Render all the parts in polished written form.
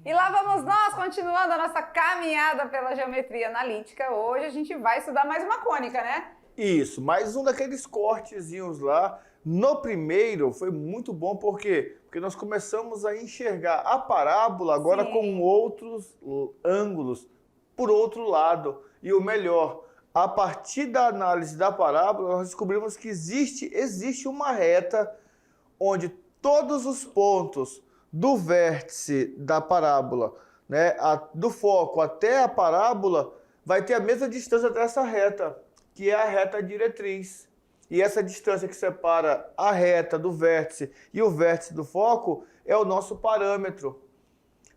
E lá vamos nós, continuando a nossa caminhada pela geometria analítica. Hoje a gente vai estudar mais uma cônica, né? Isso, mais um daqueles cortezinhos lá. No primeiro foi muito bom, por quê? Porque nós começamos a enxergar a parábola agora com outros ângulos, por outro lado. E o melhor, a partir da análise da parábola, nós descobrimos que existe uma reta onde todos os pontos do vértice da parábola, né, do foco até a parábola, vai ter a mesma distância dessa reta, que é a reta diretriz. E essa distância que separa a reta do vértice e o vértice do foco é o nosso parâmetro.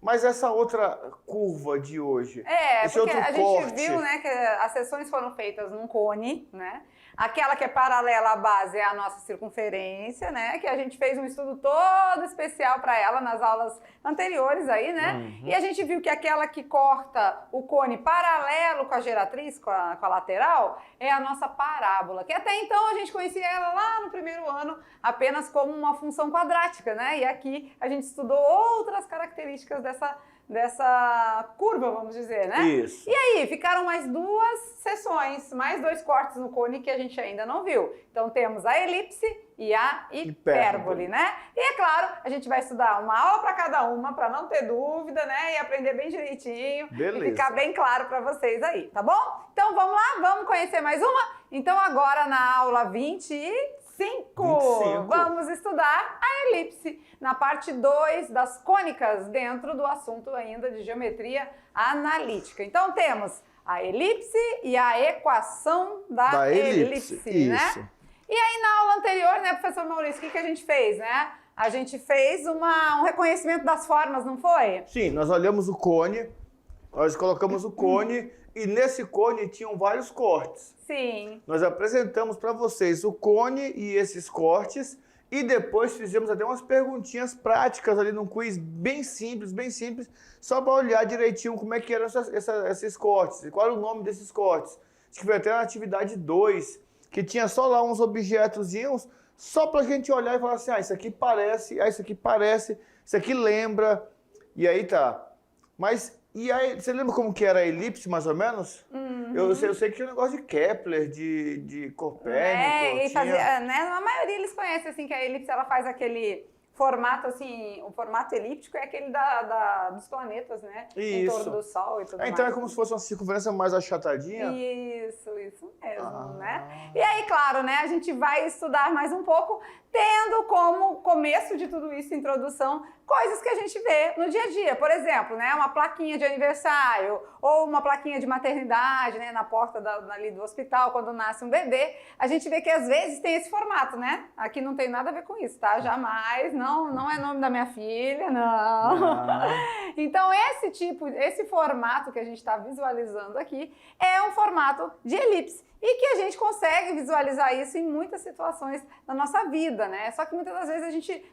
Mas essa outra curva de hoje, esse porque outro a gente viu, né, que as seções foram feitas num cone, né? Aquela que é paralela à base é a nossa circunferência, né? Que a gente fez um estudo todo especial para ela nas aulas anteriores aí, né? E a gente viu que aquela que corta o cone paralelo com a geratriz, com a lateral, é a nossa parábola. Que até então a gente conhecia ela lá no primeiro ano apenas como uma função quadrática, né? E aqui a gente estudou outras características dessa curva, vamos dizer, né? Isso. E aí, ficaram mais duas seções, mais dois cortes no cone que a gente ainda não viu. Então temos a elipse e a hipérbole, né? E é claro, a gente vai estudar uma aula para cada uma, para não ter dúvida, né? E aprender bem direitinho. Beleza. E ficar bem claro para vocês aí, tá bom? Então vamos lá, vamos conhecer mais uma? Então agora na aula 25, vamos estudar a elipse, na parte 2 das cônicas, dentro do assunto ainda de geometria analítica. Então temos a elipse e a equação da elipse, né? Isso. E aí na aula anterior, né, professor Maurício, o que a gente fez, né? A gente fez um reconhecimento das formas, não foi? Sim, nós olhamos o cone, nós colocamos o cone e nesse cone tinham vários cortes. Sim. Nós apresentamos para vocês o cone e esses cortes e depois fizemos até umas perguntinhas práticas ali num quiz bem simples, só para olhar direitinho como é que eram esses cortes e qual era o nome desses cortes. Acho que foi até na atividade 2, que tinha só lá uns objetozinhos, só para a gente olhar e falar assim, isso aqui parece, isso aqui parece, isso aqui lembra, e aí tá. Mas, e aí, você lembra como que era a elipse, mais ou menos? Eu sei que tinha um negócio de Kepler, de Copérnico. E fazia, né, a maioria eles conhecem assim, que a elipse ela faz aquele formato assim, o formato elíptico é aquele dos planetas, né? Em torno do Sol e tudo mais. Então é como se fosse uma circunferência mais achatadinha? Isso mesmo, né? E aí, claro, né, a gente vai estudar mais um pouco, tendo como começo de tudo isso, introdução, coisas que a gente vê no dia a dia. Por exemplo, né, uma plaquinha de aniversário ou uma plaquinha de maternidade, né, na porta ali do hospital, quando nasce um bebê. A gente vê que às vezes tem esse formato, né? Aqui não tem nada a ver com isso, tá? Jamais, não é nome da minha filha, não. Então esse formato que a gente está visualizando aqui é um formato de elipse. E que a gente consegue visualizar isso em muitas situações da nossa vida, né? Só que muitas das vezes a gente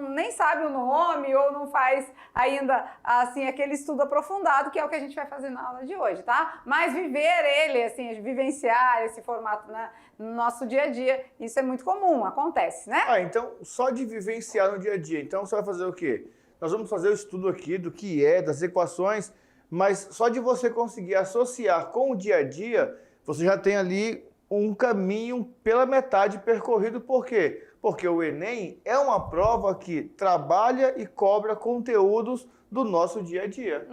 nem sabe o nome ou não faz ainda, assim, aquele estudo aprofundado, que é o que a gente vai fazer na aula de hoje, tá? Mas viver ele, assim, vivenciar esse formato, né, no nosso dia a dia, isso é muito comum, acontece, né? Então, só de vivenciar no dia a dia. Então, você vai fazer o quê? Nós vamos fazer o estudo aqui do que é, das equações, mas só de você conseguir associar com o dia a dia, você já tem ali um caminho pela metade percorrido. Por quê? Porque o Enem é uma prova que trabalha e cobra conteúdos do nosso dia a dia.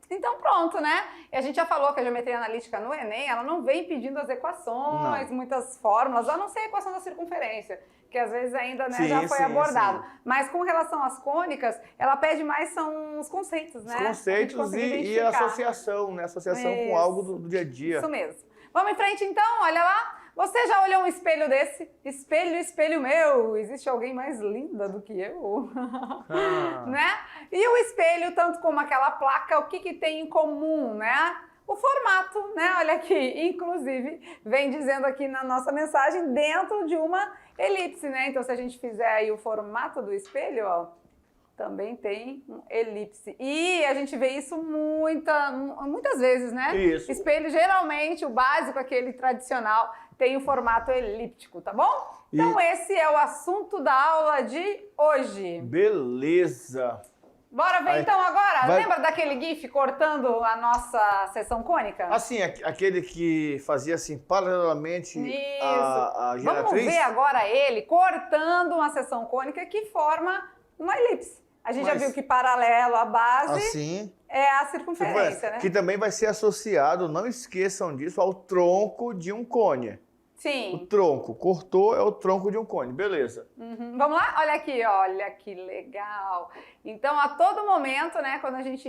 Então pronto, né? E a gente já falou que a geometria analítica no Enem, ela não vem pedindo as equações, muitas fórmulas, a não ser a equação da circunferência, que às vezes ainda, né, já foi abordado. Mas com relação às cônicas, ela pede mais são os conceitos, né? Os conceitos e a associação, né? Associação com algo do dia a dia. Isso mesmo. Vamos em frente então, olha lá. Você já olhou um espelho desse? Espelho, espelho meu, existe alguém mais linda do que eu? Né? E o espelho, tanto como aquela placa, o que tem em comum, né? O formato, né? Olha aqui, inclusive, vem dizendo aqui na nossa mensagem, dentro de uma elipse, né? Então, se a gente fizer aí o formato do espelho, ó, também tem um elipse. E a gente vê isso muitas vezes, né? Isso. Espelho, geralmente, o básico, aquele tradicional, tem o formato elíptico, tá bom? Então, esse é o assunto da aula de hoje. Beleza. Bora ver então agora? Lembra daquele GIF cortando a nossa seção cônica? Assim, aquele que fazia assim, paralelamente a geratriz? Vamos ver agora ele cortando uma seção cônica que forma uma elipse. A gente já viu que paralelo à base assim, é a circunferência, né? Que também vai ser associado, não esqueçam disso, ao tronco de um cone. Sim. O tronco, cortou é o tronco de um cone, beleza. Uhum. Vamos lá? Olha aqui, olha que legal. Então, a todo momento, né, quando a gente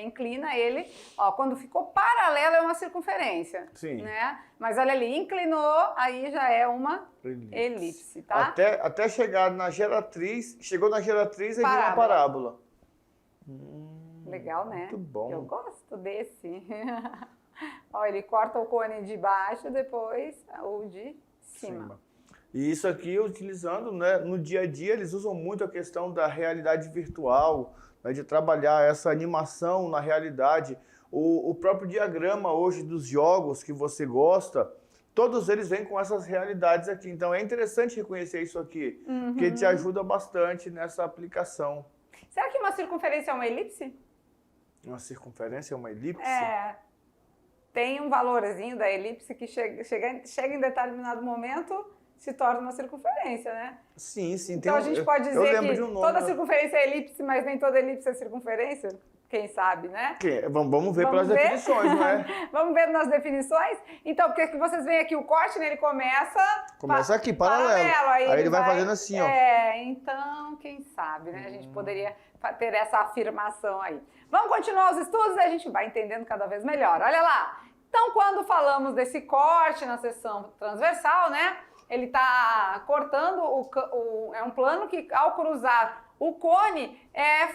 inclina ele, ó, quando ficou paralelo é uma circunferência. Sim. Né? Mas olha ali, inclinou, aí já é uma elipse, tá? Até chegar na geratriz, chegou na geratriz e virou uma parábola. Legal, né? Muito bom. Eu gosto desse. Ó, ele corta o cone de baixo, depois o de cima. E isso aqui, utilizando, né, no dia a dia, eles usam muito a questão da realidade virtual, né, de trabalhar essa animação na realidade. O próprio diagrama hoje dos jogos que você gosta, todos eles vêm com essas realidades aqui. Então é interessante reconhecer isso aqui, porque te ajuda bastante nessa aplicação. Será que uma circunferência é uma elipse? Uma circunferência é uma elipse? É. Tem um valorzinho da elipse que chega em determinado momento, se torna uma circunferência, né? Sim, sim. Então a gente pode dizer que toda circunferência é elipse, mas nem toda elipse é circunferência? Quem sabe, né? Vamos ver pelas definições, não é? Vamos ver nas definições? Então, porque vocês veem aqui o corte, né, ele começa aqui, paralelo. Aí ele vai fazendo assim, ó. Então, quem sabe, né? A gente poderia ter essa afirmação aí. Vamos continuar os estudos e a gente vai entendendo cada vez melhor. Olha lá. Então, quando falamos desse corte na seção transversal, né? Ele está cortando, é um plano que, ao cruzar o cone,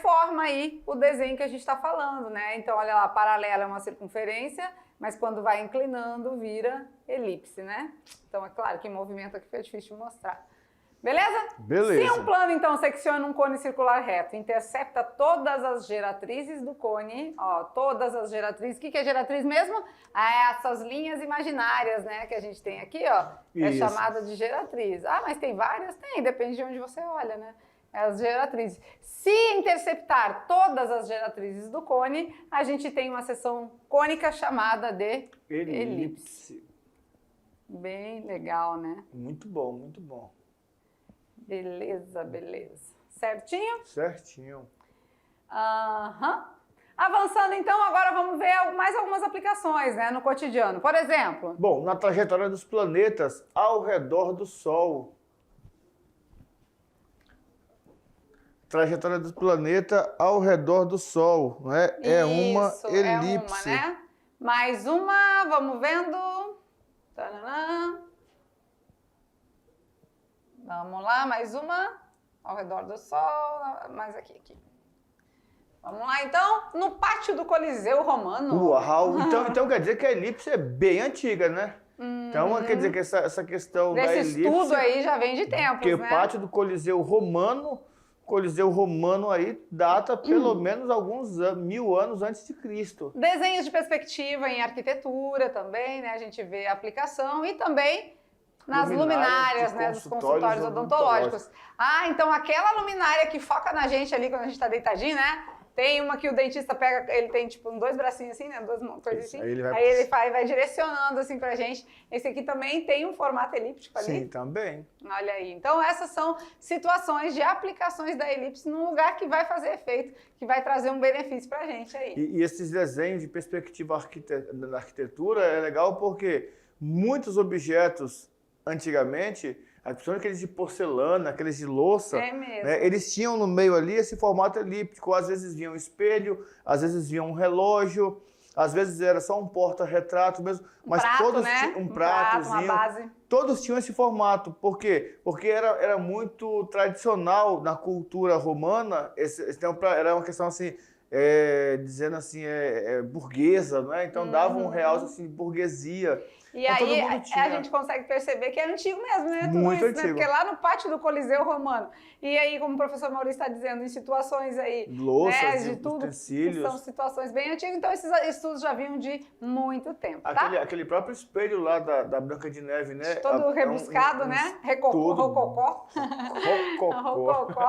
forma aí o desenho que a gente está falando, né? Então, olha lá, paralelo é uma circunferência, mas quando vai inclinando, vira elipse, né? Então, é claro que em movimento aqui foi difícil de mostrar. Beleza? Beleza. Se um plano, então, secciona um cone circular reto, intercepta todas as geratrizes do cone, ó, todas as geratrizes. O que é geratriz mesmo? Essas linhas imaginárias, né, que a gente tem aqui, ó, é chamada de geratriz. Ah, mas tem várias? Tem, depende de onde você olha, né? As geratrizes. Se interceptar todas as geratrizes do cone, a gente tem uma seção cônica chamada de elipse. Bem legal, né? Muito bom, muito bom. Beleza, beleza. Certinho? Certinho. Avançando, então, agora vamos ver mais algumas aplicações, né, no cotidiano. Por exemplo... Bom, na trajetória dos planetas ao redor do Sol. Trajetória do planeta ao redor do Sol, né? É uma elipse. É uma, né? Mais uma, vamos vendo. Tadã. Vamos lá, mais uma. Ao redor do Sol, mais aqui. Vamos lá, então, no pátio do Coliseu Romano. Uau! Então quer dizer que a elipse é bem antiga, né? Então quer dizer que essa questão da elipse... Esse estudo aí já vem de tempos, porque né? o pátio do Coliseu Romano aí data pelo menos alguns 1000 anos antes de Cristo. Desenhos de perspectiva em arquitetura também, né? A gente vê a aplicação e também nas luminárias, né, dos consultórios odontológicos. Então aquela luminária que foca na gente ali quando a gente está deitadinho, né? Tem uma que o dentista pega, ele tem tipo 2 bracinhos assim, né? 2 coisas assim. Aí ele vai direcionando assim pra gente. Esse aqui também tem um formato elíptico ali. Sim, também. Olha aí. Então essas são situações de aplicações da elipse num lugar que vai fazer efeito, que vai trazer um benefício pra gente aí. E esses desenhos de perspectiva na arquitetura é legal porque muitos objetos antigamente, principalmente aqueles de porcelana, aqueles de louça, né, eles tinham no meio ali esse formato elíptico. Às vezes vinha um espelho, às vezes vinha um relógio, às vezes era só um porta-retrato mesmo, mas todos tinham um pratozinho, uma base. Todos tinham esse formato. Por quê? Porque era muito tradicional na cultura romana, era uma questão assim, dizendo assim, burguesa, não é? Então dava um realce assim, de burguesia. E Então, todo aí mundo tinha. a gente consegue perceber que é antigo mesmo, né? Tudo Muito isso, antigo. Né? Porque lá no pátio do Coliseu Romano. E aí, como o professor Maurício está dizendo, em situações aí, Louças, né, de tudo, que utensílios. são situações bem antigas, então esses estudos já vinham de muito tempo, tá? Aquele próprio espelho lá da Branca de Neve, né? Todo rebuscado, né? Rococó. Rococó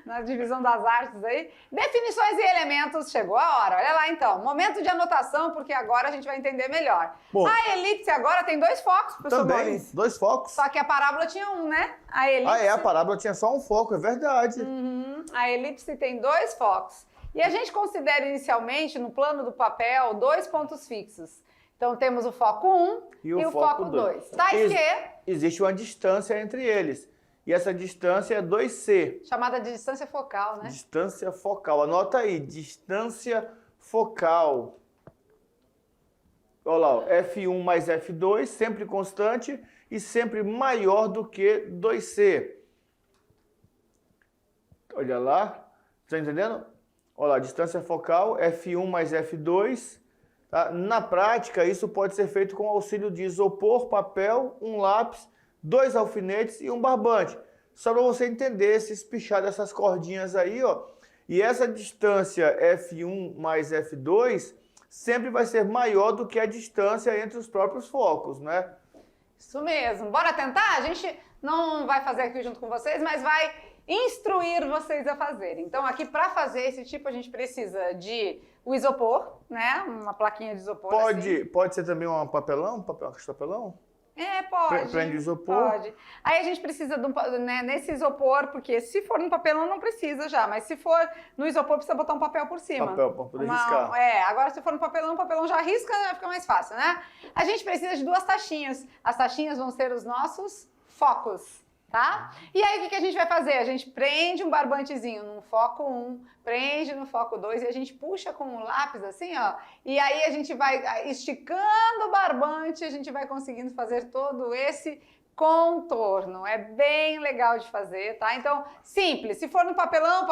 na divisão das artes aí. Definições e elementos, chegou a hora. Olha lá então, momento de anotação, porque agora a gente vai entender melhor. Bom, a elipse agora tem 2 focos, professor também, Maurício. 2 focos. Só que a parábola tinha um, né? A elipse... A parábola tinha só um foco, é verdade. A elipse tem 2 focos. E a gente considera inicialmente, no plano do papel, 2 pontos fixos. Então temos o foco 1 e o foco 2. Tais que... Existe uma distância entre eles. E essa distância é 2C. Chamada de distância focal, né? Distância focal. Anota aí, distância focal. Olha lá, F1 mais F2, sempre constante e sempre maior do que 2C. Olha lá, está entendendo? Olha lá, distância focal, F1 mais F2. Tá? Na prática, isso pode ser feito com auxílio de isopor, papel, um lápis, 2 alfinetes e um barbante. Só para você entender, esses pichar dessas cordinhas aí, ó. E essa distância F1 mais F2 sempre vai ser maior do que a distância entre os próprios focos, né? Isso mesmo. Bora tentar? A gente não vai fazer aqui junto com vocês, mas vai instruir vocês a fazerem. Então, aqui para fazer esse tipo, a gente precisa de o isopor, né? Uma plaquinha de isopor. Pode ser também um papelão? Uma caixa de papelão? Pode. Prende isopor? Pode. Aí a gente precisa de nesse isopor, porque se for no papelão não precisa já, mas se for no isopor precisa botar um papel por cima. Papel, para poder riscar. Agora se for no papelão, o papelão já risca, fica mais fácil, né? A gente precisa de 2 taxinhas. As taxinhas vão ser os nossos focos. Tá? E aí o que a gente vai fazer? A gente prende um barbantezinho no foco 1, prende no foco 2 e a gente puxa com um lápis assim, ó. E aí a gente vai esticando o barbante, a gente vai conseguindo fazer todo esse contorno. É bem legal de fazer, tá? Então, simples. Se for no papelão,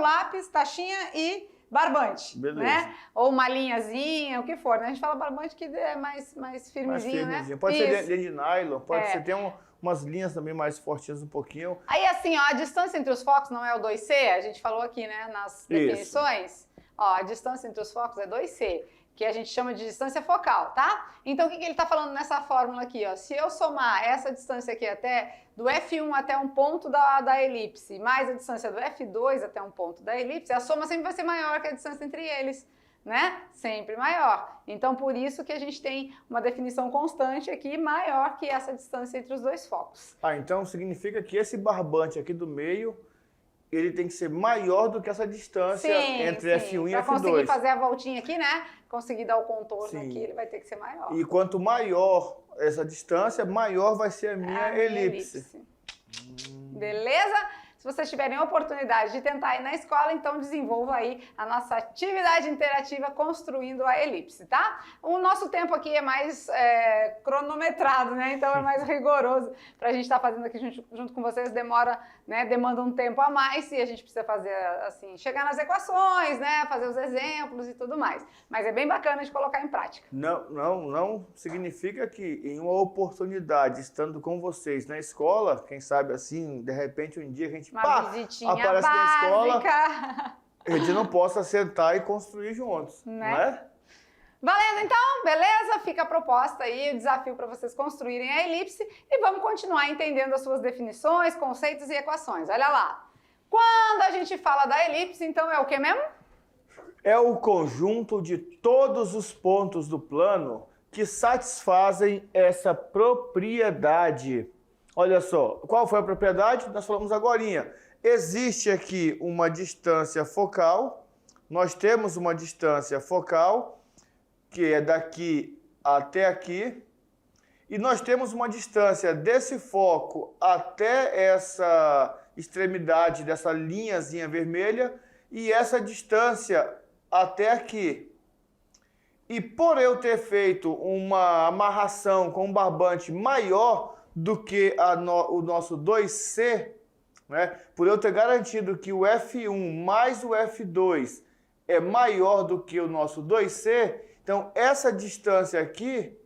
lápis, taxinha e barbante, beleza, né? Ou uma linhazinha, o que for, né? A gente fala barbante que é mais firmezinho, né? Pode ser linha de nylon, pode ser, tem umas linhas também mais fortinhas um pouquinho. Aí assim, ó, a distância entre os focos não é o 2C, a gente falou aqui, né, nas definições. Ó, a distância entre os focos é 2C, que a gente chama de distância focal, tá? Então o que ele tá falando nessa fórmula aqui, ó? Se eu somar essa distância aqui do F1 até um ponto da elipse, mais a distância do F2 até um ponto da elipse, a soma sempre vai ser maior que a distância entre eles, né? Sempre maior. Então, por isso que a gente tem uma definição constante aqui, maior que essa distância entre os 2 focos. Então significa que esse barbante aqui do meio, ele tem que ser maior do que essa distância entre F1 e F2. Para conseguir fazer a voltinha aqui, né? Conseguir dar o contorno aqui, ele vai ter que ser maior. E quanto maior essa distância, maior vai ser a minha elipse. Beleza? Se vocês tiverem a oportunidade de tentar ir na escola, então desenvolva aí a nossa atividade interativa construindo a elipse, tá? O nosso tempo aqui é mais cronometrado, né? Então é mais rigoroso para a gente estar fazendo aqui junto com vocês, demanda um tempo a mais e a gente precisa fazer assim, chegar nas equações, né? Fazer os exemplos e tudo mais. Mas é bem bacana de colocar em prática. Não significa que em uma oportunidade, estando com vocês na escola, quem sabe assim, de repente um dia a gente visitinha aparece básica. na escola, a gente não possa sentar e construir juntos, não é? Valendo então, beleza? Fica a proposta aí, o desafio para vocês construírem a elipse e vamos continuar entendendo as suas definições, conceitos e equações. Olha lá, quando a gente fala da elipse, então é o que mesmo? É o conjunto de todos os pontos do plano que satisfazem essa propriedade. Olha só, qual foi a propriedade? Nós falamos agorinha. Existe aqui uma distância focal, nós temos uma distância focal, que é daqui até aqui, e nós temos uma distância desse foco até essa extremidade dessa linhazinha vermelha, e essa distância até aqui. E por eu ter feito uma amarração com um barbante maior do que o nosso 2C, né? Por eu ter garantido que o F1 mais o F2 é maior do que o nosso 2C, então essa distância aqui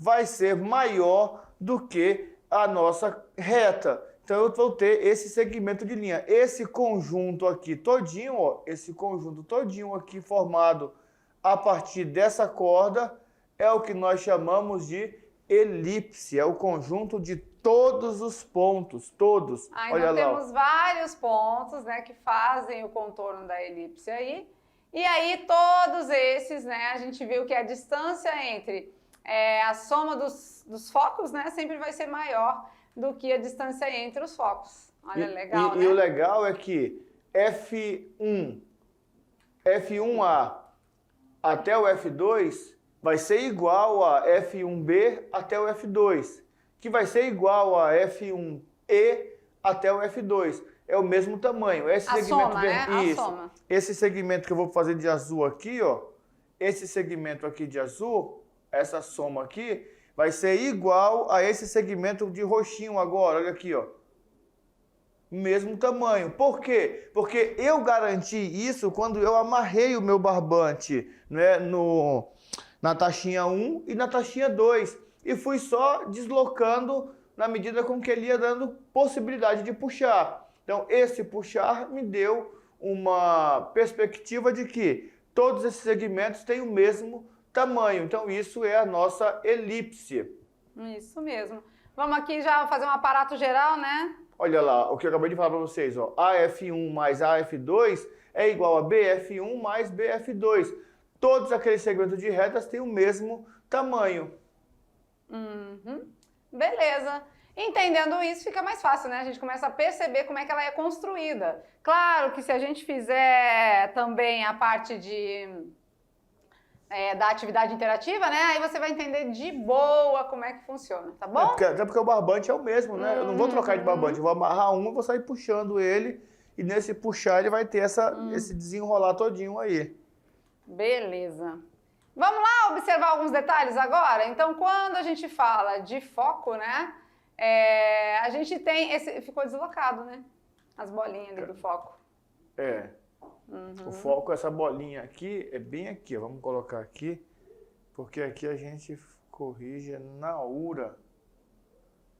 vai ser maior do que a nossa reta. Então eu vou ter esse segmento de linha. Esse conjunto aqui todinho, ó, esse conjunto todinho aqui formado a partir dessa corda é o que nós chamamos de elipse. É o conjunto de todos os pontos, todos. Olha lá. Temos vários pontos, né, que fazem o contorno da elipse aí. E aí todos esses, né, a gente viu que a distância entre a soma dos focos, né, sempre vai ser maior do que a distância entre os focos. Olha, legal, né? E o legal é que F1A até o F2 vai ser igual a F1B até o F2, que vai ser igual a F1E até o F2. É o mesmo tamanho. Esse a segmento soma, né? A soma. Esse segmento que eu vou fazer de azul aqui, ó, esse segmento aqui de azul, essa soma aqui, vai ser igual a esse segmento de roxinho agora, olha aqui, ó. Mesmo tamanho. Por quê? Porque eu garanti isso quando eu amarrei o meu barbante, né, na taxinha 1 e na taxinha 2. E fui só deslocando na medida com que ele ia dando possibilidade de puxar. Então, esse puxar me deu uma perspectiva de que todos esses segmentos têm o mesmo tamanho. Então, isso é a nossa elipse. Isso mesmo. Vamos aqui já fazer um aparato geral, né? Olha lá, o que eu acabei de falar para vocês, ó. AF1 mais AF2 é igual a BF1 mais BF2. Todos aqueles segmentos de retas têm o mesmo tamanho. Beleza. Entendendo isso, fica mais fácil, né? A gente começa a perceber como é que ela é construída. Claro que se a gente fizer também a parte da atividade interativa, né? Aí você vai entender de boa como é que funciona, tá bom? Até porque o barbante é o mesmo, né? Eu não vou trocar de barbante, eu vou amarrar um e vou sair puxando ele. E nesse puxar ele vai ter esse desenrolar todinho aí. Beleza. Vamos lá observar alguns detalhes agora? Então, quando a gente fala de foco, né? A gente tem esse... Ficou deslocado, né? As bolinhas ali do foco. O foco, essa bolinha aqui, é bem aqui, ó. Vamos colocar aqui, porque aqui a gente corrige na hora.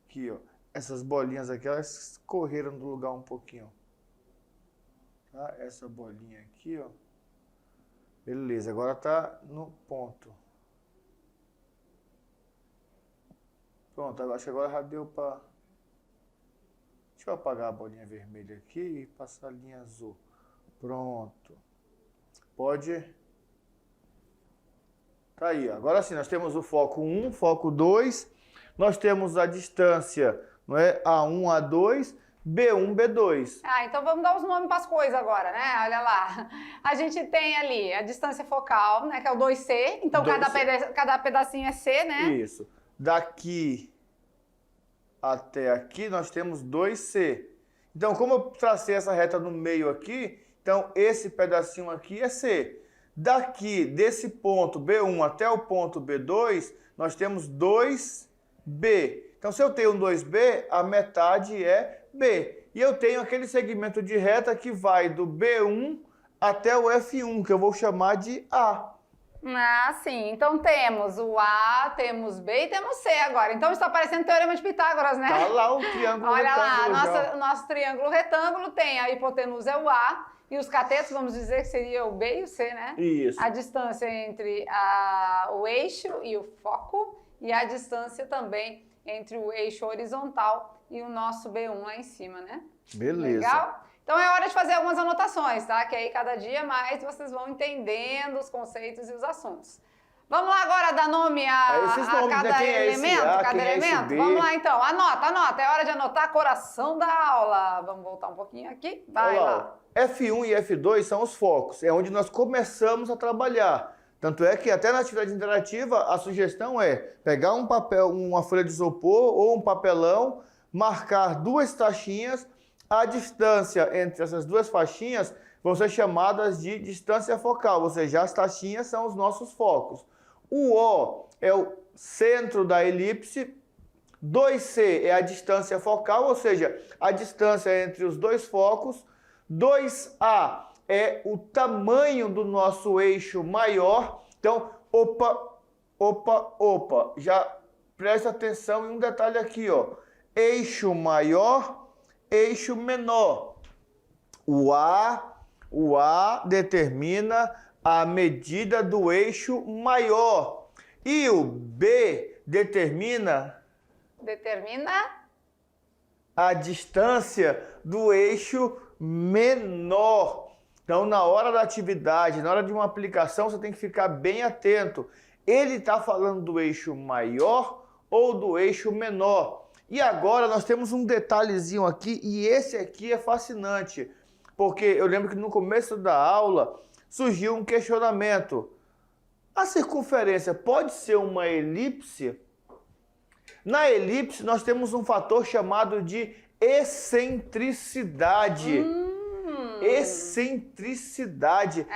Aqui, ó. Essas bolinhas aqui, elas correram do lugar um pouquinho. Tá? Essa bolinha aqui, ó. Beleza, agora tá no ponto. Pronto, acho que agora já deu pra... Deixa eu apagar a bolinha vermelha aqui e passar a linha azul. Pronto. Pode... Tá aí, agora sim, nós temos o foco 1, foco 2. Nós temos a distância, não é? A1, A2, B1, B2. Então vamos dar os nomes para as coisas agora, né? Olha lá. A gente tem ali a distância focal, né? Que é o 2C. Então 2C. Cada pedacinho é C, né? Isso. Daqui até aqui nós temos 2C. Então, como eu tracei essa reta no meio aqui, então esse pedacinho aqui é C. Daqui, desse ponto B1 até o ponto B2, nós temos 2B. Então, se eu tenho um 2B, a metade é B. E eu tenho aquele segmento de reta que vai do B1 até o F1, que eu vou chamar de A. Sim. Então temos o A, temos B e temos C agora. Então está parecendo o Teorema de Pitágoras, né? Tá lá o triângulo retângulo. Olha lá, nosso triângulo retângulo tem a hipotenusa é o A e os catetos, vamos dizer que seria o B e o C, né? Isso. A distância entre o eixo e o foco e a distância também entre o eixo horizontal e o nosso B1 lá em cima, né? Beleza. Legal? Então é hora de fazer algumas anotações, tá? Que aí cada dia mais vocês vão entendendo os conceitos e os assuntos. Vamos lá agora dar nome a cada elemento, cada elemento? Vamos lá então, anota. É hora de anotar coração da aula. Vamos voltar um pouquinho aqui. Vai lá. F1 e F2 são os focos, é onde nós começamos a trabalhar. Tanto é que até na atividade interativa a sugestão é pegar um papel, uma folha de isopor ou um papelão, marcar 2 taxinhas. A distância entre essas 2 faixinhas vão ser chamadas de distância focal, ou seja, as taxinhas são os nossos focos. O O é o centro da elipse, 2C é a distância focal, ou seja, a distância entre os 2 focos, 2A é o tamanho do nosso eixo maior. Então, opa, já presta atenção em um detalhe aqui, ó. Eixo maior, eixo menor. O A determina a medida do eixo maior. E o B determina a distância do eixo menor. Então, na hora da atividade, na hora de uma aplicação, você tem que ficar bem atento. Ele está falando do eixo maior ou do eixo menor? E agora nós temos um detalhezinho aqui, e esse aqui é fascinante, porque eu lembro que no começo da aula surgiu um questionamento. A circunferência pode ser uma elipse? Na elipse, nós temos um fator chamado de excentricidade. Excentricidade.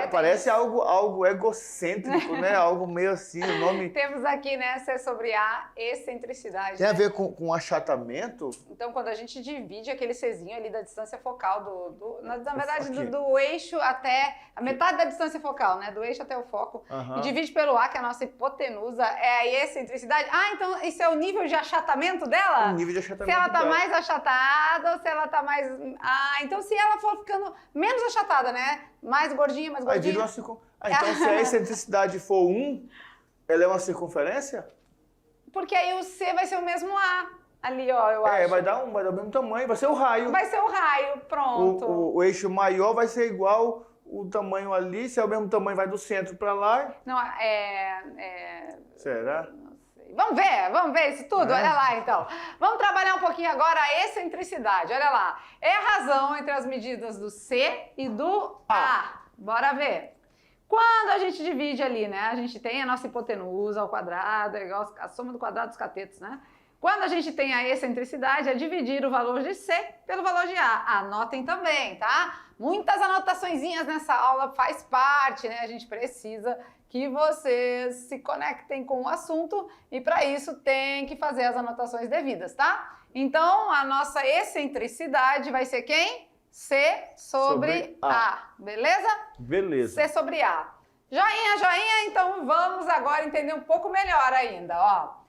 Parece algo egocêntrico, né? Algo meio assim, o nome... Temos aqui, né, C sobre A, excentricidade. Tem a ver com achatamento? Então, quando a gente divide aquele Czinho ali da distância focal, na verdade, do eixo até... A metade da distância focal, né? Do eixo até o foco. E divide pelo A, que é a nossa hipotenusa, é a excentricidade. Ah, então isso é o nível de achatamento dela? O nível de achatamento se ela tá dela. mais achatada ou se ela tá mais... Ah, então se ela for ficando menos achatada, né? Mais gordinha, mais gordinha. Então, se a excentricidade for 1, ela é uma circunferência? Porque aí o C vai ser o mesmo A. Ali, ó, eu acho. Vai dar o mesmo tamanho, vai ser o raio. Vai ser o raio, pronto. O eixo maior vai ser igual o tamanho ali, se é o mesmo tamanho, vai do centro para lá. Não, Será? Não sei. Vamos ver isso tudo, olha lá então. Vamos trabalhar um pouquinho agora a excentricidade, olha lá. É a razão entre as medidas do C e do A. Bora ver. Quando a gente divide ali, né, a gente tem a nossa hipotenusa ao quadrado, é igual a soma do quadrado dos catetos, né? Quando a gente tem a excentricidade, é dividir o valor de C pelo valor de A. Anotem também, tá? Muitas anotaçõezinhas nessa aula faz parte, né? A gente precisa que vocês se conectem com o assunto e para isso tem que fazer as anotações devidas, tá? Então, a nossa excentricidade vai ser quem? C sobre A. Beleza? Beleza. C sobre A. Joinha, joinha, então vamos agora entender um pouco melhor ainda, ó.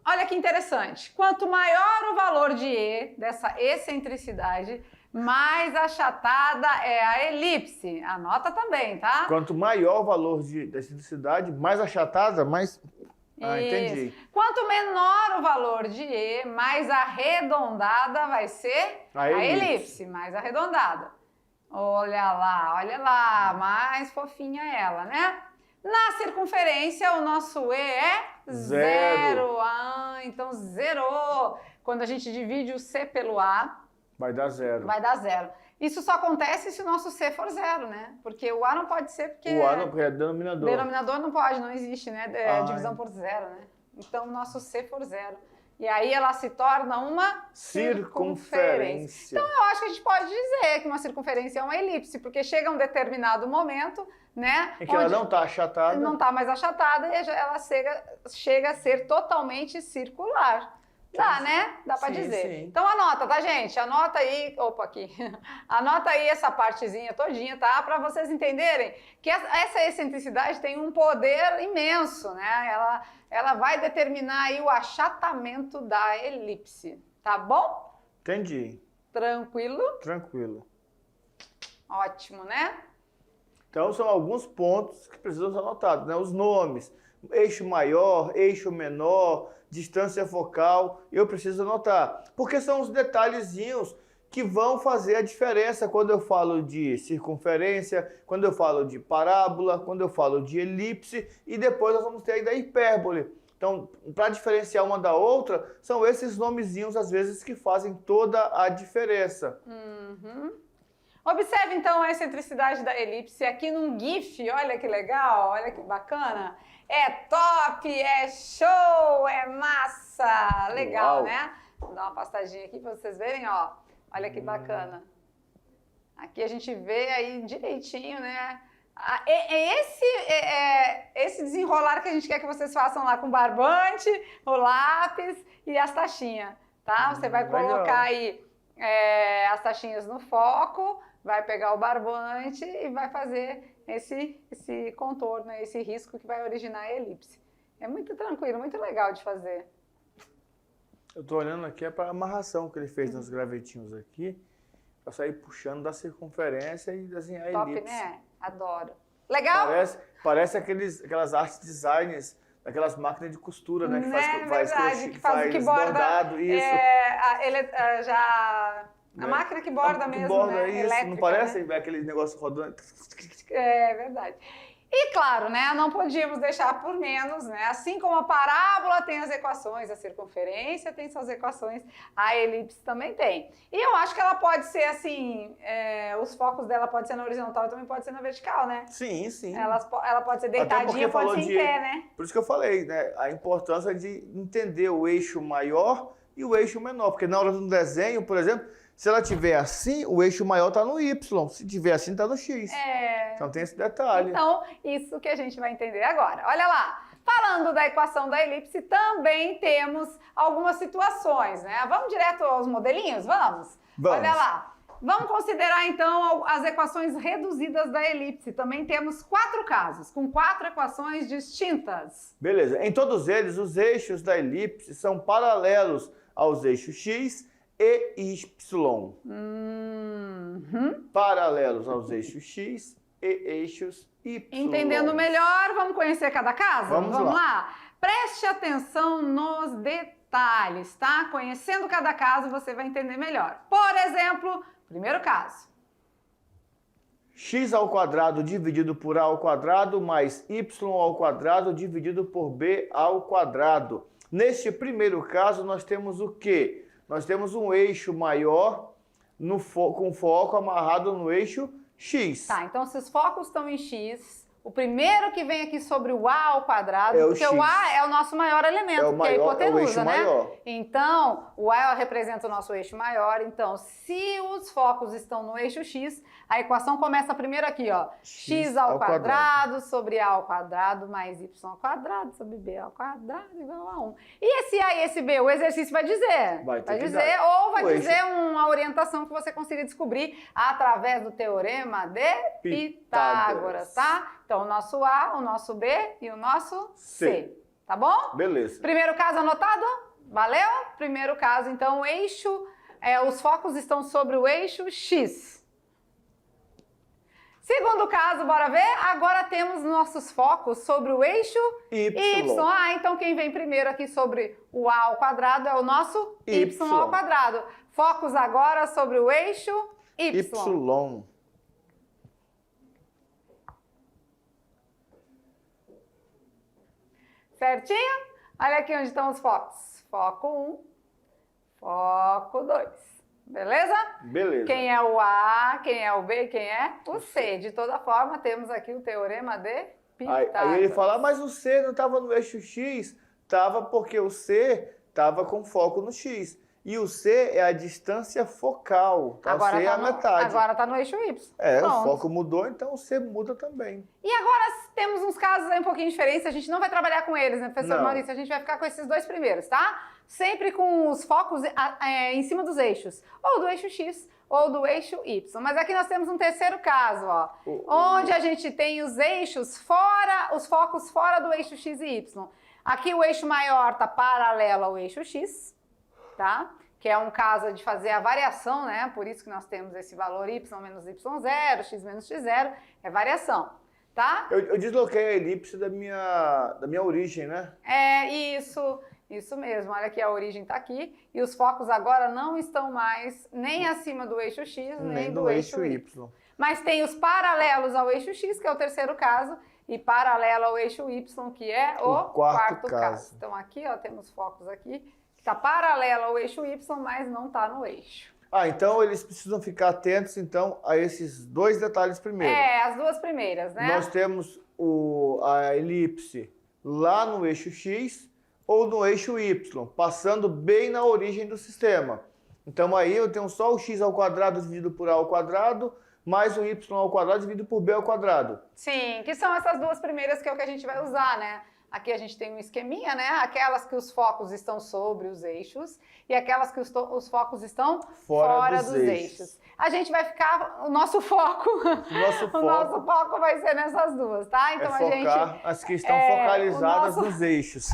Olha que interessante, quanto maior o valor de E, dessa excentricidade, mais achatada é a elipse. Anota também, tá? Quanto maior o valor da excentricidade, mais achatada, mais... entendi. Quanto menor o valor de E, mais arredondada vai ser a elipse, mais arredondada. Olha lá, mais fofinha ela, né? Na circunferência, o nosso E é zero. Ah, então zerou. Quando a gente divide o C pelo A, vai dar zero. Vai dar zero. Isso só acontece se o nosso C for zero, né? Porque o A não pode ser porque... O A não, porque é denominador. Denominador não pode, não existe, né? Divisão por zero, né? Então, o nosso C for zero. E aí ela se torna uma circunferência. Então, eu acho que a gente pode dizer que uma circunferência é uma elipse, porque chega um determinado momento, né? Em que ela não está achatada. Não está mais achatada e ela chega a ser totalmente circular. Dá, né? Dá pra dizer. Sim. Então anota, tá, gente? Anota aí, anota aí essa partezinha todinha, tá? Pra vocês entenderem que essa excentricidade tem um poder imenso, né? Ela vai determinar aí o achatamento da elipse, tá bom? Entendi. Tranquilo? Tranquilo. Ótimo, né? Então são alguns pontos que precisam ser anotados, né? Os nomes, eixo maior, eixo menor, distância focal, eu preciso anotar, porque são os detalhezinhos que vão fazer a diferença quando eu falo de circunferência, quando eu falo de parábola, quando eu falo de elipse e depois nós vamos ter aí da hipérbole. Então, para diferenciar uma da outra, são esses nomezinhos às vezes que fazem toda a diferença. Observe então a excentricidade da elipse aqui num GIF, olha que legal, olha que bacana. É top, é show, é massa, legal, Uau. né? Vou dar uma pastadinha aqui para vocês verem, ó, olha que bacana. Aqui a gente vê aí direitinho, né? Esse desenrolar que a gente quer que vocês façam lá com o barbante, o lápis e as taxinhas, tá? Você vai colocar aí as taxinhas no foco, vai pegar o barbante e vai fazer esse contorno, esse risco que vai originar a elipse. É muito tranquilo, muito legal de fazer. Eu tô olhando aqui, é para a amarração que ele fez nos gravetinhos aqui, para sair puxando da circunferência e desenhar a Top, elipse. né? Adoro. Legal? Parece aquelas artes designers, aquelas máquinas de costura, né? Que que borda, bordado, isso. A máquina que borda mesmo, borda, né? Isso, Elétrica, não parece né? aquele negócio rodando? É verdade. E claro, né, não podíamos deixar por menos, né? Assim como a parábola tem as equações, a circunferência tem suas equações, a elipse também tem. E eu acho que ela pode ser assim, os focos dela pode ser na horizontal e também pode ser na vertical, né? Sim, sim. Ela pode ser deitadinha, pode ser em pé, né? Por isso que eu falei, né? A importância de entender o eixo maior e o eixo menor. Porque na hora do desenho, por exemplo, se ela tiver assim, o eixo maior está no Y. Se tiver assim, está no X. Então tem esse detalhe. Então, isso que a gente vai entender agora. Olha lá. Falando da equação da elipse, também temos algumas situações, né? Vamos direto aos modelinhos? Vamos? Olha lá. Vamos considerar, então, as equações reduzidas da elipse. Também temos 4 casos, com 4 equações distintas. Beleza. Em todos eles, os eixos da elipse são paralelos aos eixos X e Y. Paralelos aos eixos X e eixos Y. Entendendo melhor, vamos conhecer cada caso? Vamos lá. Preste atenção nos detalhes, tá? Conhecendo cada caso, você vai entender melhor. Por exemplo, primeiro caso. X ao quadrado dividido por A ao quadrado mais Y ao quadrado dividido por B ao quadrado. Neste primeiro caso, nós temos o quê? Nós temos um eixo maior com foco amarrado no eixo X. Tá, então se os focos estão em X, o primeiro que vem aqui sobre o A ao quadrado, porque X. o A é o nosso maior elemento, que é a hipotenusa, né? Maior. Então, o A representa o nosso eixo maior. Então, se os focos estão no eixo X, a equação começa primeiro aqui, ó. X ao quadrado sobre A ao quadrado mais Y ao quadrado sobre B ao quadrado igual a 1. E esse A e esse B, o exercício vai dizer. Vai dizer, ou vai dizer uma orientação que você consiga descobrir através do teorema de Pitágoras, tá? Então, o nosso A, o nosso B e o nosso C. Tá bom? Beleza. Primeiro caso anotado? Valeu? Primeiro caso, então, o eixo, os focos estão sobre o eixo X. Segundo caso, bora ver? Agora temos nossos focos sobre o eixo Y. Ah, então quem vem primeiro aqui sobre o A ao quadrado é o nosso Y ao quadrado. Focos agora sobre o eixo Y. Certinho? Olha aqui onde estão os focos. Foco 1, foco 2. Beleza? Beleza. Quem é o A, quem é o B, quem é o C. De toda forma, temos aqui o teorema de Pitágoras. Aí ele fala, mas o C não estava no eixo X? Estava porque o C estava com foco no X. E o C é a distância focal. Tá? Agora C é a metade. Agora está no eixo Y. O foco mudou, então o C muda também. E agora temos uns casos aí um pouquinho diferentes. A gente não vai trabalhar com eles, né, professor Maurício? A gente vai ficar com esses 2 primeiros, tá? Sempre com os focos em cima dos eixos. Ou do eixo X ou do eixo Y. Mas aqui nós temos um terceiro caso, ó. Onde a gente tem os eixos fora, os focos fora do eixo X e Y. Aqui o eixo maior está paralelo ao eixo X. Tá? Que é um caso de fazer a variação, né? Por isso que nós temos esse valor y menos y0, x menos x0, é variação, tá? Eu desloquei a elipse da minha origem, né? Isso mesmo. Olha aqui, a origem está aqui e os focos agora não estão mais nem acima do eixo x, nem do eixo y. Mas tem os paralelos ao eixo x, que é o terceiro caso, e paralelo ao eixo y, que é o quarto caso. Então aqui, ó, temos focos aqui. Está paralelo ao eixo Y, mas não está no eixo. Então eles precisam ficar atentos, então, a esses 2 detalhes primeiro. As 2 primeiras, né? Nós temos a elipse lá no eixo X ou no eixo Y, passando bem na origem do sistema. Então aí eu tenho só o X ao quadrado dividido por A ao quadrado, mais o Y ao quadrado dividido por B ao quadrado. Sim, que são essas 2 primeiras que é o que a gente vai usar, né? Aqui a gente tem um esqueminha, né? Aquelas que os focos estão sobre os eixos e aquelas que os focos estão fora dos eixos. A gente vai ficar, o nosso foco vai ser nessas duas, tá? Então focar as que estão focalizadas nos eixos.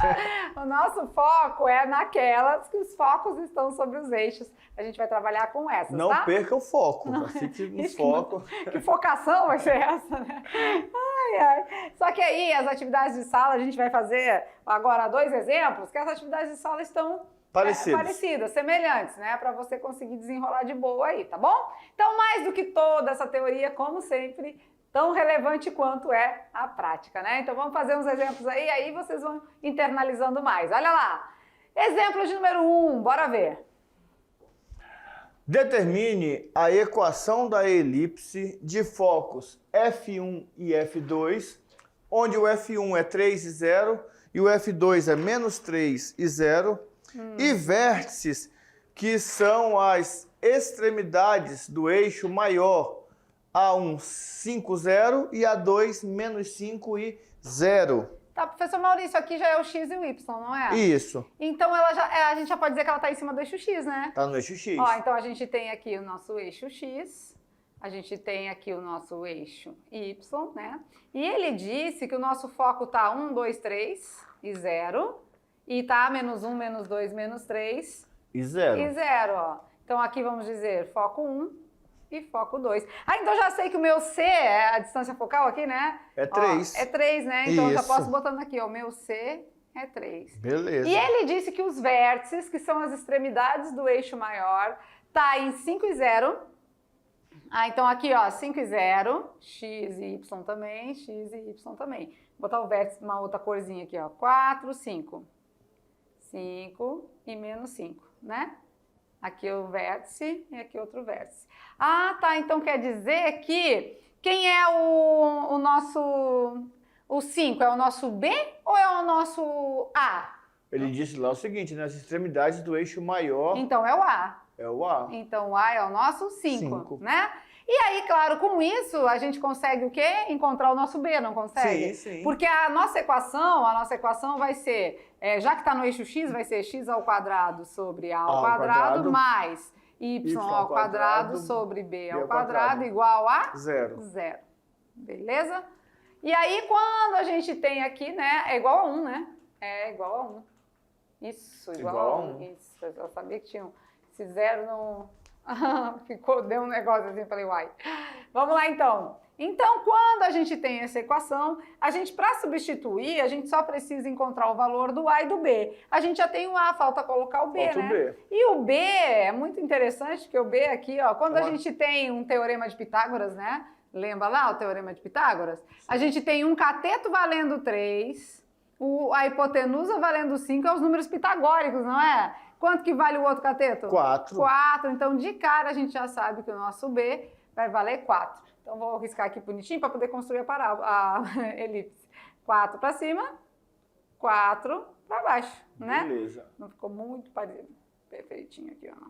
O nosso foco é naquelas que os focos estão sobre os eixos. A gente vai trabalhar com essas, Não tá? perca o foco, fique no foco. Que focação vai ser essa, né? Ai, ai. Só que aí, as atividades de sala, a gente vai fazer agora 2 exemplos, que as atividades de sala estão parecidas, semelhantes, né? Para você conseguir desenrolar de boa aí, tá bom? Então, mais do que toda essa teoria, como sempre, tão relevante quanto é a prática, né? Então, vamos fazer uns exemplos aí vocês vão internalizando mais. Olha lá. Exemplo de número 1, bora ver. Determine a equação da elipse de focos F1 e F2, onde o F1 é 3 e 0 e o F2 é menos 3 e 0, e vértices que são as extremidades do eixo maior, A1 5, 0 e A2 menos 5 e 0. Tá, professor Maurício, aqui já é o X e o Y, não é? Isso. Então a gente já pode dizer que ela está em cima do eixo X, né? Está no eixo X. Ó, então a gente tem aqui o nosso eixo X, a gente tem aqui o nosso eixo Y, né? E ele disse que o nosso foco tá 1, 2, 3 e 0, e tá menos 1, menos 2, menos 3 e 0. E 0, ó. Então aqui vamos dizer foco 1 e foco 2. Ah, então já sei que o meu C é a distância focal aqui, né? É 3. Ó, é 3, né? Então eu já Isso. posso botando aqui, ó, o meu C é 3. Beleza. E ele disse que os vértices, que são as extremidades do eixo maior, tá em 5 e 0. Ah, então aqui, ó, 5 e 0, X e Y também, X e Y também. Vou botar o vértice de uma outra corzinha aqui, ó, 4, 5. 5 e menos 5, né? Aqui o vértice e aqui outro vértice. Ah, tá, então quer dizer que quem é o nosso... O 5 é o nosso B ou é o nosso A? Ele disse lá o seguinte, nas extremidades do eixo maior Então é o A. é o A. Então o A é o nosso 5, né? E aí, claro, com isso a gente consegue o quê? Encontrar o nosso B, não consegue? Sim, sim. Porque a nossa equação vai ser, já que está no eixo X, vai ser x ao quadrado sobre A ao quadrado mais y ao quadrado sobre B ao quadrado igual a 0. Beleza? E aí, quando a gente tem aqui, né, é igual a 1, né? É igual a 1. Isso, igual a 1. Isso, eu sabia que tinha esse 0 não... deu um negócio assim, falei, uai. Vamos lá, então. Então, quando a gente tem essa equação, a gente, para substituir, a gente só precisa encontrar o valor do A e do B. A gente já tem o A, falta colocar o B, Falta né? o B. E o B é muito interessante, porque o B aqui, ó, quando a gente tem um teorema de Pitágoras, né? Lembra lá o teorema de Pitágoras? A gente tem um cateto valendo 3, a hipotenusa valendo 5, é os números pitagóricos, não é? Quanto que vale o outro cateto? 4. 4. Então, de cara, a gente já sabe que o nosso B vai valer 4. Então, vou riscar aqui bonitinho para poder construir a elipse. 4 para cima, 4 para baixo, né? Beleza. Não ficou muito parecido. Perfeitinho aqui, ó.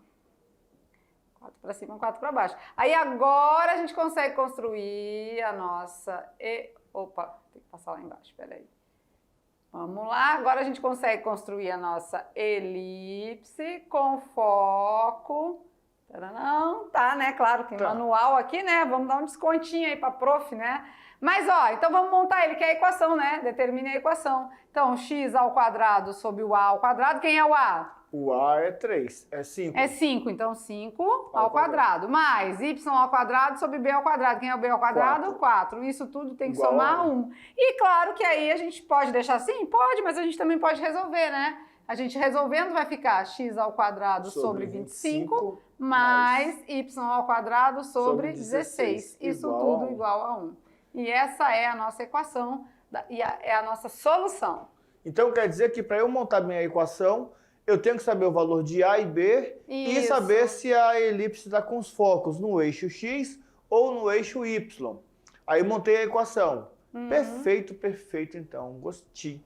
4 para cima, 4 para baixo. Aí, agora, a gente consegue construir a nossa... Opa, tem que passar lá embaixo, peraí. Vamos lá, agora a gente consegue construir a nossa elipse com foco. Taranão, tá, né? Claro, tem manual aqui, né? Vamos dar um descontinho aí para prof, né? Mas, ó, então vamos montar ele, que é a equação, né? Determine a equação. Então, x ao quadrado sobre o a ao quadrado, quem é o a? O A é 3, é 5. É 5, então 5 ao quadrado. Mais y ao quadrado sobre b ao quadrado. Quem é o b ao quadrado? 4. Isso tudo tem que Igual somar a 1. E claro que aí a gente pode deixar assim? Pode, mas a gente também pode resolver, né? A gente resolvendo vai ficar x ao quadrado sobre 25 mais y ao quadrado sobre 16. Isso tudo igual a 1. E essa é a nossa equação, é a nossa solução. Então quer dizer que para eu montar minha equação, eu tenho que saber o valor de A e B e saber se a elipse está com os focos no eixo X ou no eixo Y. Aí montei a equação. Perfeito, perfeito então. Gostei.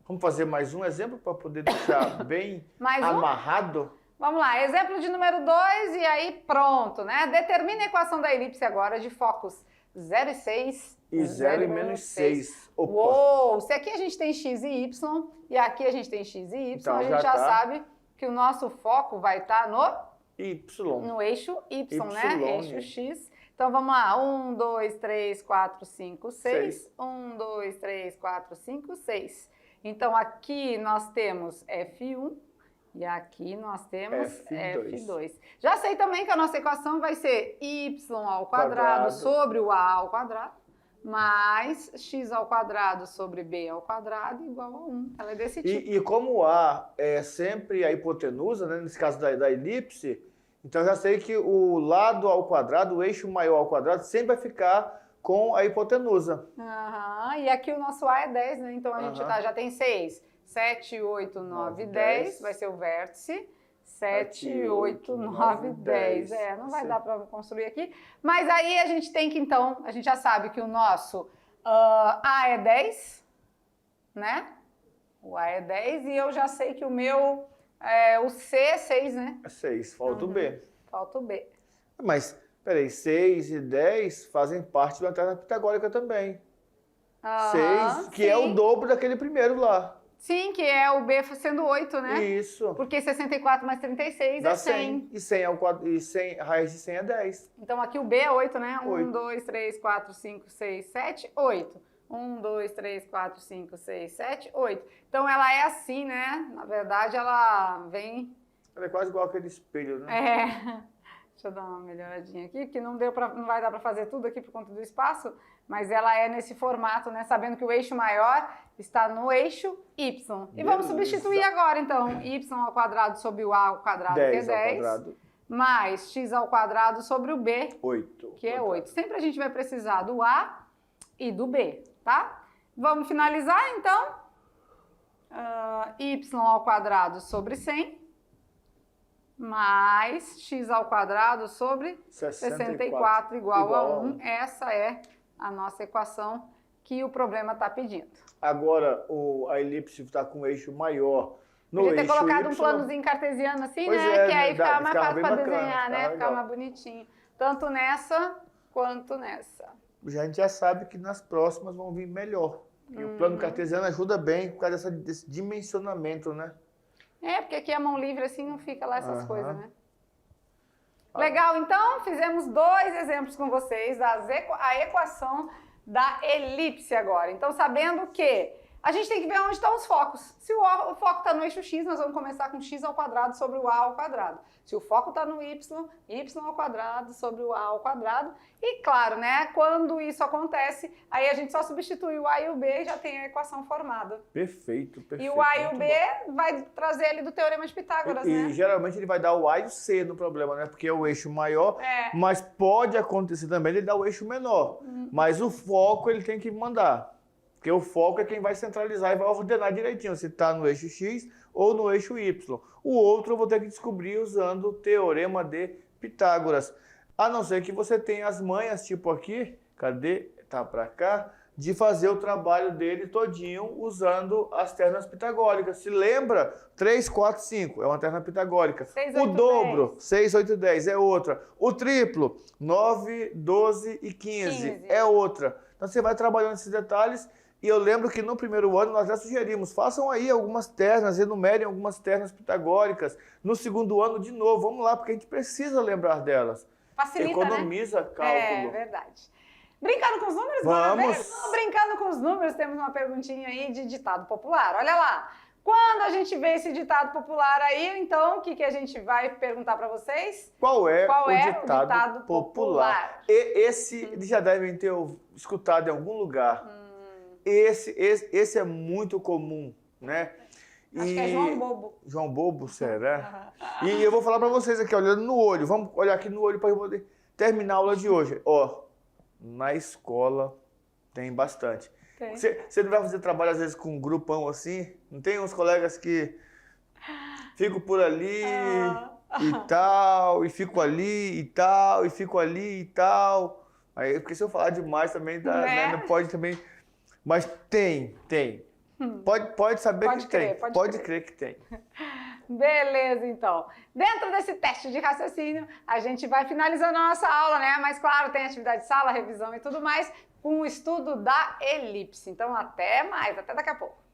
Vamos fazer mais um exemplo para poder deixar bem amarrado? Vamos lá, exemplo de número 2 e aí pronto, né? Determina a equação da elipse agora de focos 0,6 e 0 e menos 6. Opa! Uou! Se aqui a gente tem x e y, e aqui a gente tem x e y, Então, a gente já sabe que o nosso foco vai estar Y. no eixo y, né? Y, Eixo x. Então, vamos lá. 1, 2, 3, 4, 5, 6. 1, 2, 3, 4, 5, 6. Então, aqui nós temos F1 e aqui nós temos F2. Já sei também que a nossa equação vai ser y ao quadrado sobre o a ao quadrado mais x ao quadrado sobre b ao quadrado igual a 1. Ela é desse tipo. E como A é sempre a hipotenusa, né, nesse caso da elipse, então eu já sei que o lado ao quadrado, o eixo maior ao quadrado, sempre vai ficar com a hipotenusa. E aqui o nosso A é 10, né? Então a gente já tem 6. 7, 8, 9, 10. Vai ser o vértice. 7, 8, 9, 10. Não vai dar para construir aqui. Mas aí a gente tem que, então, a gente já sabe que o nosso A é 10, né? O A é 10 e eu já sei que o meu, o C é 6, né? É 6, falta o B. Falta o B. Mas, peraí, 6 e 10 fazem parte da lanterna pitagórica também. 6, que é o dobro daquele primeiro lá. Sim, que é o B sendo 8, né? Isso. Porque 64 mais 36 dá é 100. E 100 ao quadrado, e 100, a raiz de 100 é 10. Então aqui o B é 8, né? 8. 1, 2, 3, 4, 5, 6, 7, 8. 1, 2, 3, 4, 5, 6, 7, 8. Então ela é assim, né? Na verdade ela vem... Ela é quase igual aquele espelho, né? Deixa eu dar uma melhoradinha aqui, porque não vai dar para fazer tudo aqui por conta do espaço, mas ela é nesse formato, né? Sabendo que o eixo maior está no eixo y. E vamos substituir agora, então, y ao quadrado sobre o a ao quadrado, que é 10, mais x ao quadrado sobre o b, 8, que é 8. Sempre a gente vai precisar do a e do b, tá? Vamos finalizar, então. Y ao quadrado sobre 100. Mais x ao quadrado sobre 64 igual a 1. Essa é a nossa equação que o problema está pedindo. Agora, a elipse está com o eixo maior no Podia ter eixo colocado Y. um planozinho cartesiano assim, Pois né? Que aí ficava mais fácil para bacana, desenhar, né? Ficava mais bonitinho. Tanto nessa quanto nessa. A gente já sabe que nas próximas vão vir melhor. E o plano cartesiano ajuda bem por causa desse dimensionamento, né? Porque aqui a mão livre assim não fica lá essas coisas, né? Legal, então fizemos 2 exemplos com vocês, a equação da elipse agora. Então, sabendo que a gente tem que ver onde estão os focos. Se o foco está no eixo x, nós vamos começar com x ao quadrado sobre o a ao quadrado. Se o foco está no y, y ao quadrado sobre o a ao quadrado. E claro, né, quando isso acontece, aí a gente só substitui o a e o b e já tem a equação formada. Perfeito. E o a e o b vai trazer ali do Teorema de Pitágoras, né? E geralmente ele vai dar o a e o c no problema, né? Porque é o eixo maior, mas pode acontecer também ele dar o eixo menor. Mas o foco ele tem que mandar. Porque o foco é quem vai centralizar e vai ordenar direitinho se está no eixo X ou no eixo Y. O outro eu vou ter que descobrir usando o Teorema de Pitágoras. A não ser que você tenha as manhas, tipo aqui, cadê? Tá para cá, de fazer o trabalho dele todinho usando as ternas pitagóricas. Se lembra? 3, 4, 5 é uma terna pitagórica. 6, 8, o dobro, 10. 6, 8, 10 é outra. O triplo, 9, 12 e 15 é outra. Então você vai trabalhando esses detalhes. E eu lembro que no primeiro ano nós já sugerimos, façam aí algumas ternas, enumerem algumas ternas pitagóricas. No segundo ano, de novo, vamos lá, porque a gente precisa lembrar delas. Facilita, economiza cálculo. É verdade. Brincando com os números? Vamos! Brincando com os números, temos uma perguntinha aí de ditado popular. Olha lá. Quando a gente vê esse ditado popular aí, então, o que a gente vai perguntar para vocês? Qual é o ditado popular? E esse eles já devem ter escutado em algum lugar. Esse é muito comum, né? Acho que é João Bobo. João Bobo, será? E eu vou falar para vocês aqui, olhando no olho. Vamos olhar aqui no olho para eu poder terminar a aula de hoje. Na escola tem bastante. Você não vai fazer trabalho, às vezes, com um grupão assim? Não tem uns colegas que ficam por ali e tal, e fico ali e tal, e fico ali e tal. Aí, porque se eu falar demais também, né? Não pode também... Mas tem. Pode saber que tem. Pode crer que tem. Beleza, então. Dentro desse teste de raciocínio, a gente vai finalizando a nossa aula, né? Mas claro, tem atividade de sala, revisão e tudo mais, com o estudo da elipse. Então, até mais, até daqui a pouco.